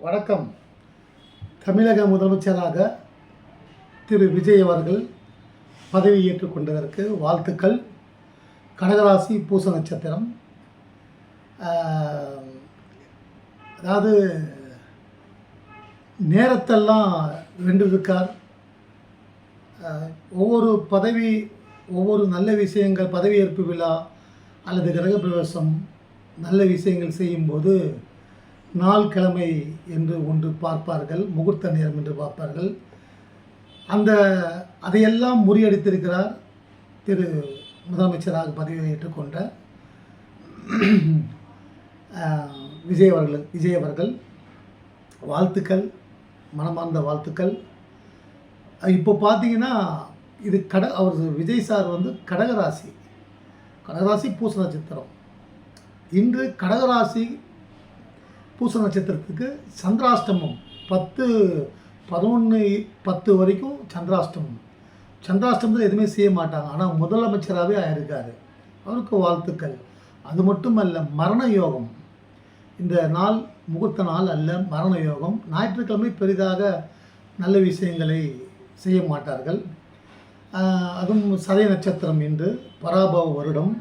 வணக்கம். தமிழக முதலமைச்சராக திரு விஜய் அவர்கள் பதவியேற்றுக் கொண்டதற்கு வாழ்த்துக்கள். கடகராசி பூச நட்சத்திரம். அதாவது நேரத்தெல்லாம் வென்றிருக்கார். ஒவ்வொரு நல்ல விஷயங்கள், பதவியேற்பு விழா அல்லது கிரகப்பிரவேசம் நல்ல விஷயங்கள் செய்யும்போது நாள் கிழமை என்று ஒன்று பார்ப்பார்கள், முகூர்த்த நேரம் என்று பார்ப்பார்கள். அதையெல்லாம் முறியடித்திருக்கிறார் திரு முதலமைச்சராக பதவியேற்றுக்கொண்ட விஜய் அவர்கள். வாழ்த்துக்கள், மனமார்ந்த வாழ்த்துக்கள். இப்போ பார்த்தீங்கன்னா இது அவர் விஜய் சார் கடகராசி பூச நட்சத்திரம். இன்று கடகராசி பூச நட்சத்திரத்துக்கு சந்திராஷ்டமம் 10 வரைக்கும் சந்திராஷ்டமத்தில் எதுவுமே செய்ய மாட்டாங்க. ஆனால் முதலமைச்சராகவே ஆயிருக்காரு. அவருக்கு வாழ்த்துக்கள். அது மட்டுமல்ல, மரண யோகம். இந்த நாள் முகூர்த்த நாள் அல்ல, மரண யோகம். ஞாயிற்றுக்கிழமை பெரிதாக நல்ல விஷயங்களை செய்ய மாட்டார்கள். அதுவும் சதய நட்சத்திரம் என்று பராபவ வருடம்.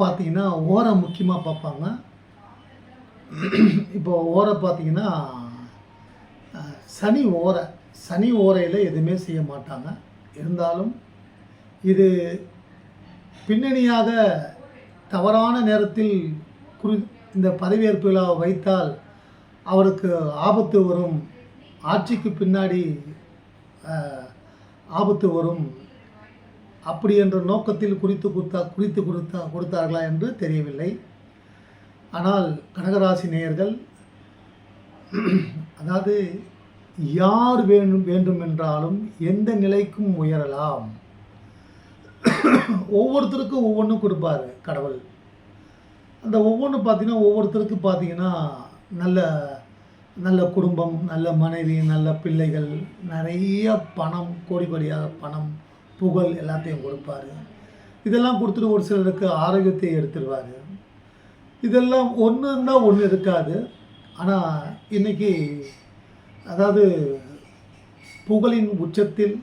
பார்த்தீங்கன்னா ஓரை முக்கியமாக பார்ப்பாங்க. இப்போ ஓரை பார்த்தீங்கன்னா சனி ஓரையில் எதுவுமே செய்ய மாட்டாங்க. இருந்தாலும் இது பின்னணியாக தவறான நேரத்தில் இந்த பதவியேற்பு விழா வைத்தால் அவருக்கு ஆபத்து வரும், ஆட்சிக்கு பின்னாடி ஆபத்து வரும், அப்படி என்ற நோக்கத்தில் குறித்து கொடுத்தார்களா என்று தெரியவில்லை. ஆனால் கடகராசி நேயர்கள், அதாவது யார் வேண்டுமென்றாலும் எந்த நிலைக்கும் உயரலாம். ஒவ்வொருத்தருக்கும் ஒவ்வொன்றும் கொடுப்பார் கடவுள். அந்த ஒவ்வொருத்தருக்கு பார்த்தீங்கன்னா நல்ல குடும்பம், நல்ல மனைவி, நல்ல பிள்ளைகள், நிறைய பணம், கோடியாக பணம், புகழ் எல்லாத்தையும் கொடுப்பார். இதெல்லாம் கொடுத்துட்டு ஒரு சிலருக்கு ஆரோக்கியத்தை எடுத்துடுவார். இதெல்லாம் ஒன்று இருக்காது. ஆனால் இன்றைக்கி அதாவது புகழின் உச்சத்தில்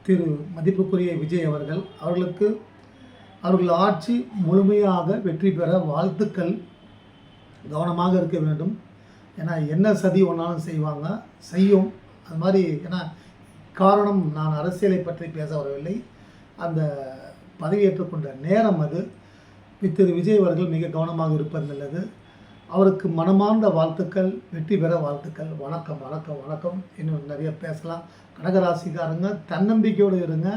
திரு மதிப்புக்குரிய விஜய் அவர்கள் ஆட்சி முழுமையாக வெற்றி பெற வாழ்த்துக்கள். கவனமாக இருக்க வேண்டும். ஏன்னா என்ன சதி ஒன்றாலும் செய்யும். அது மாதிரி ஏன்னா காரணம், நான் அரசியலை பற்றி பேச வரவில்லை. அந்த பதவியேற்றுக்கொண்ட நேரம் அது. திரு விஜய் அவர்கள் மிக கவனமாக இருப்பது நல்லது. அவருக்கு மனமார்ந்த வாழ்த்துக்கள், வெற்றி பெற வாழ்த்துக்கள். வணக்கம் வணக்கம் வணக்கம். இன்னும் நிறைய பேசலாம். கடகராசிக்காரங்க தன்னம்பிக்கையோடு இருங்க,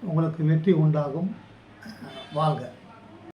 உங்களுக்கு வெற்றி உண்டாகும். வாழ்க.